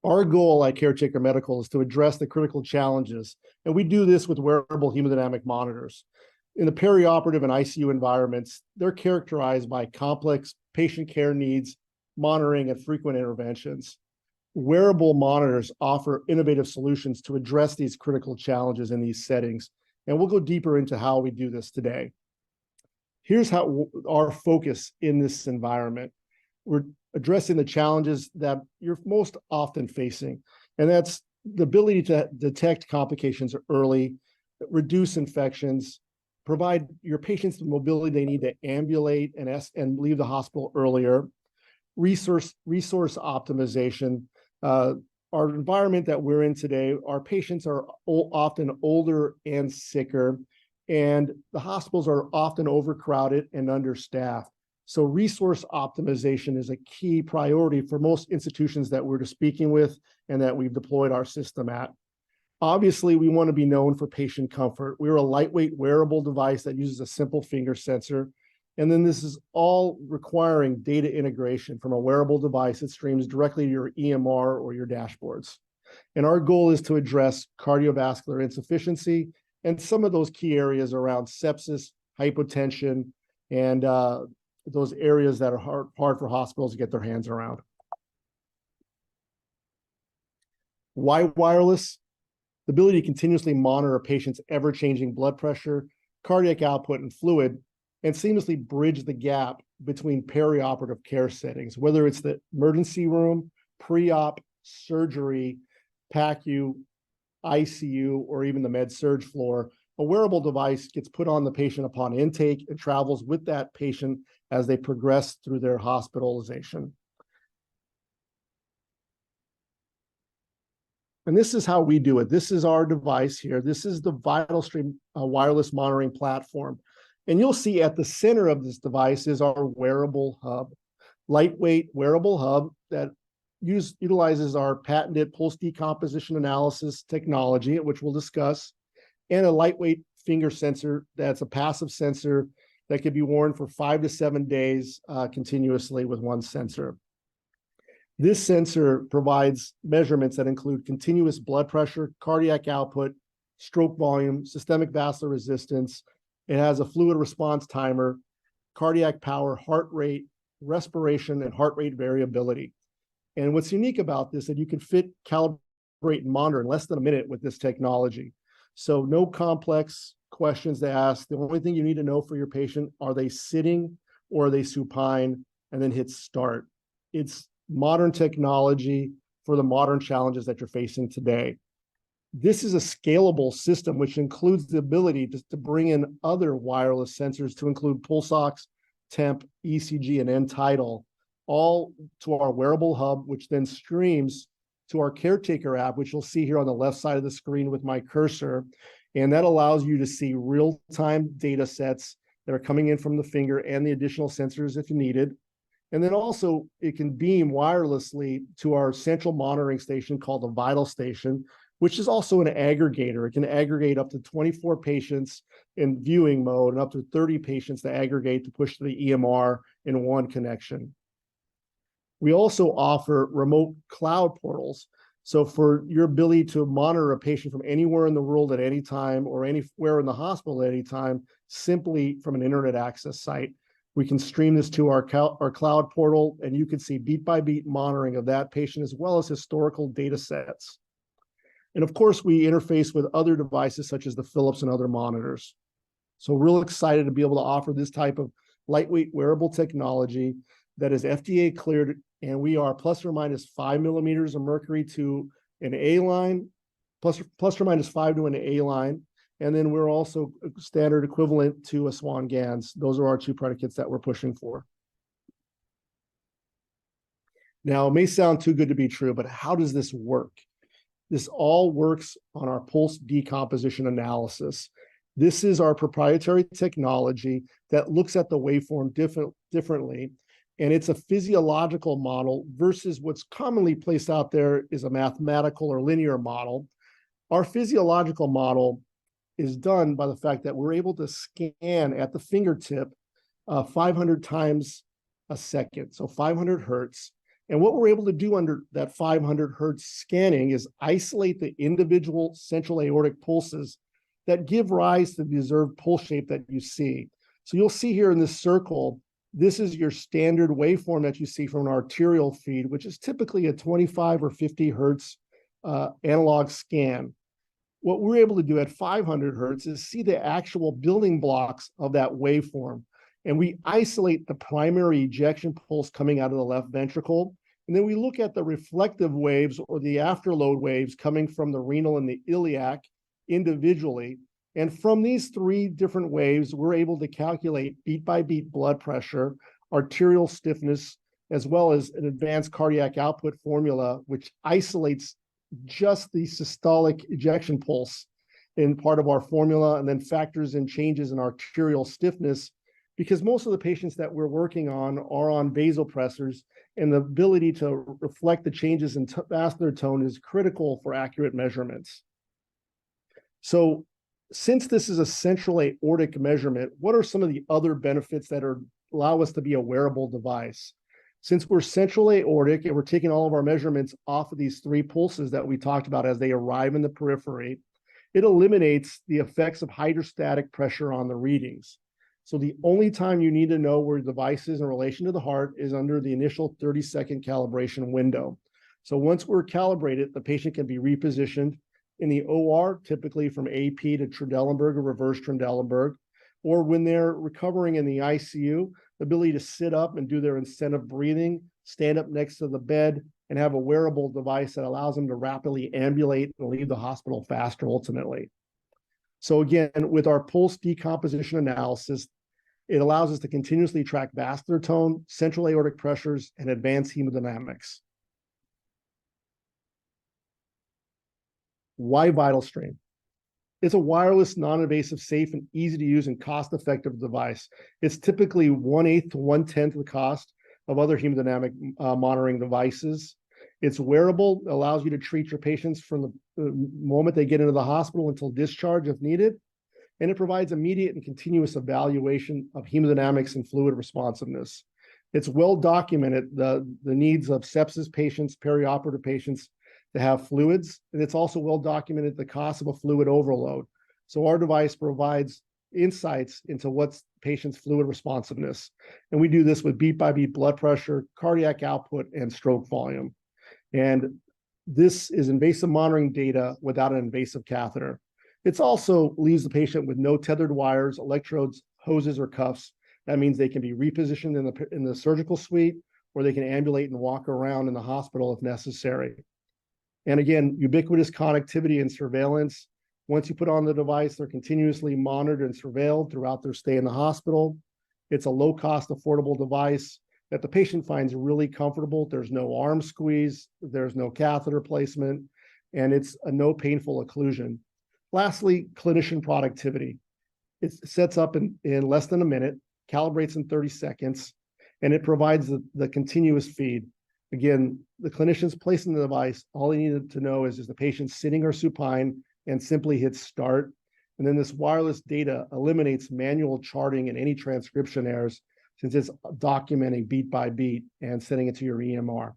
Our goal at Caretaker Medical is to address the critical challenges, and we do this with wearable hemodynamic monitors. In the perioperative and ICU environments, they're characterized by complex patient care needs, monitoring, and frequent interventions. Wearable monitors offer innovative solutions to address these critical challenges in these settings, and we'll go deeper into how we do this today. Here's how our focus in this environment. We're addressing the challenges that you're most often facing, and that's the ability to detect complications early, reduce infections, provide your patients the mobility they need to ambulate and leave the hospital earlier, resource optimization. Our environment that we're in today, our patients are often older and sicker, and the hospitals are often overcrowded and understaffed. So resource optimization is a key priority for most institutions that we're speaking with and that we've deployed our system at. Obviously, we want to be known for patient comfort. We're a lightweight wearable device that uses a simple finger sensor. And then this is all requiring data integration from a wearable device that streams directly to your EMR or your dashboards. And our goal is to address cardiovascular insufficiency and some of those key areas around sepsis, hypotension, and those areas that are hard for hospitals to get their hands around. Why wireless? The ability to continuously monitor a patient's ever-changing blood pressure, cardiac output, and fluid, and seamlessly bridge the gap between perioperative care settings, whether it's the emergency room, pre-op, surgery, PACU, ICU, or even the med-surg floor. A wearable device gets put on the patient upon intake and travels with that patient as they progress through their hospitalization. And this is how we do it. This is our device here. This is the VitalStream wireless monitoring platform. And you'll see at the center of this device is our wearable hub, lightweight wearable hub that utilizes our patented pulse decomposition analysis technology, which we'll discuss, and a lightweight finger sensor that's a passive sensor that can be worn for 5 to 7 days continuously with one sensor. This sensor provides measurements that include continuous blood pressure, cardiac output, stroke volume, systemic vascular resistance. It has a fluid response timer, cardiac power, heart rate, respiration, and heart rate variability. And what's unique about this is that you can calibrate, and monitor in less than a minute with this technology. So no complex questions to ask. The only thing you need to know for your patient, are they sitting or are they supine, and then hit start. It's modern technology for the modern challenges that you're facing today. This is a scalable system, which includes the ability to bring in other wireless sensors to include pulse ox, temp, ECG, and end-tidal, all to our wearable hub, which then streams to our Caretaker app, which you'll see here on the left side of the screen with my cursor. And that allows you to see real-time data sets that are coming in from the finger and the additional sensors if you needed. And then also it can beam wirelessly to our central monitoring station called the Vital Station, which is also an aggregator. It can aggregate up to 24 patients in viewing mode and up to 30 patients to aggregate to push to the EMR in one connection. We also offer remote cloud portals. So for your ability to monitor a patient from anywhere in the world at any time or anywhere in the hospital at any time, simply from an internet access site. We can stream this to our cloud portal, and you can see beat by beat monitoring of that patient as well as historical data sets. And of course, we interface with other devices such as the Philips and other monitors. So real excited to be able to offer this type of lightweight wearable technology that is FDA cleared, and we are plus or minus 5 millimeters of mercury to an A line, plus or minus 5 to an A line. And then we're also standard equivalent to a Swan-Ganz. Those are our two predicates that we're pushing for. Now, it may sound too good to be true, but how does this work? This all works on our pulse decomposition analysis. This is our proprietary technology that looks at the waveform differently. And it's a physiological model versus what's commonly placed out there is a mathematical or linear model. Our physiological model is done by the fact that we're able to scan at the fingertip 500 times a second, so 500 hertz. And what we're able to do under that 500 hertz scanning is isolate the individual central aortic pulses that give rise to the observed pulse shape that you see. So you'll see here in this circle, this is your standard waveform that you see from an arterial feed, which is typically a 25 or 50 hertz analog scan. What we're able to do at 500 hertz is see the actual building blocks of that waveform. And we isolate the primary ejection pulse coming out of the left ventricle. And then we look at the reflective waves or the afterload waves coming from the renal and the iliac individually. And from these three different waves, we're able to calculate beat by beat blood pressure, arterial stiffness, as well as an advanced cardiac output formula, which isolates just the systolic ejection pulse in part of our formula, and then factors in changes in arterial stiffness, because most of the patients that we're working on are on vasopressors, and the ability to reflect the changes in vascular tone is critical for accurate measurements. So since this is a central aortic measurement, what are some of the other benefits that allow us to be a wearable device? Since we're central aortic and we're taking all of our measurements off of these three pulses that we talked about as they arrive in the periphery, it eliminates the effects of hydrostatic pressure on the readings. So the only time you need to know where the device is in relation to the heart is under the initial 30-second calibration window. So once we're calibrated, the patient can be repositioned in the OR, typically from AP to Trendelenburg or reverse Trendelenburg, or when they're recovering in the ICU, the ability to sit up and do their incentive breathing, stand up next to the bed, and have a wearable device that allows them to rapidly ambulate and leave the hospital faster ultimately. So again, with our pulse decomposition analysis, it allows us to continuously track vascular tone, central aortic pressures, and advanced hemodynamics. Why VitalStream? It's a wireless, non-invasive, safe, and easy to use and cost-effective device. It's typically 1/8 to 1/10 the cost of other hemodynamic monitoring devices. It's wearable, allows you to treat your patients from the moment they get into the hospital until discharge if needed. And it provides immediate and continuous evaluation of hemodynamics and fluid responsiveness. It's well documented, the needs of sepsis patients, perioperative patients, to have fluids, and it's also well documented the cost of a fluid overload. So our device provides insights into what's patient's fluid responsiveness. And we do this with beat by beat blood pressure, cardiac output, and stroke volume. And this is invasive monitoring data without an invasive catheter. It also leaves the patient with no tethered wires, electrodes, hoses, or cuffs. That means they can be repositioned in the surgical suite, or they can ambulate and walk around in the hospital if necessary. And again, ubiquitous connectivity and surveillance. Once you put on the device, they're continuously monitored and surveilled throughout their stay in the hospital. It's a low-cost, affordable device that the patient finds really comfortable. There's no arm squeeze, there's no catheter placement, and it's a no painful occlusion. Lastly, clinician productivity. It sets up in less than a minute, calibrates in 30 seconds, and it provides the continuous feed. Again, the clinicians placing the device, all they needed to know is the patient sitting or supine and simply hit start. And then this wireless data eliminates manual charting and any transcription errors, since it's documenting beat by beat and sending it to your EMR.